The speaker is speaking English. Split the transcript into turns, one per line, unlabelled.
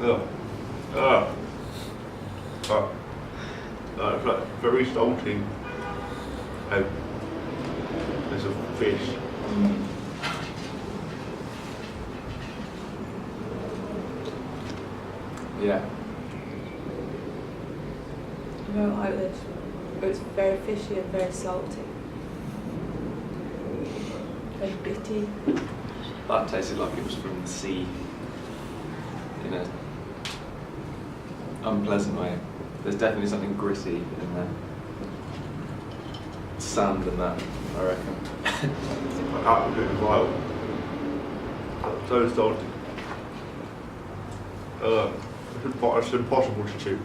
Ugh. Ugh. It's like very salty. There's a fish.
Yeah.
I don't like this. It's very fishy and very salty. Very bitty.
That tasted like it was from the sea in a unpleasant way. There's definitely something gritty in there. Sand and that, I reckon.
Absolutely vile. So salty. It's impossible to chew.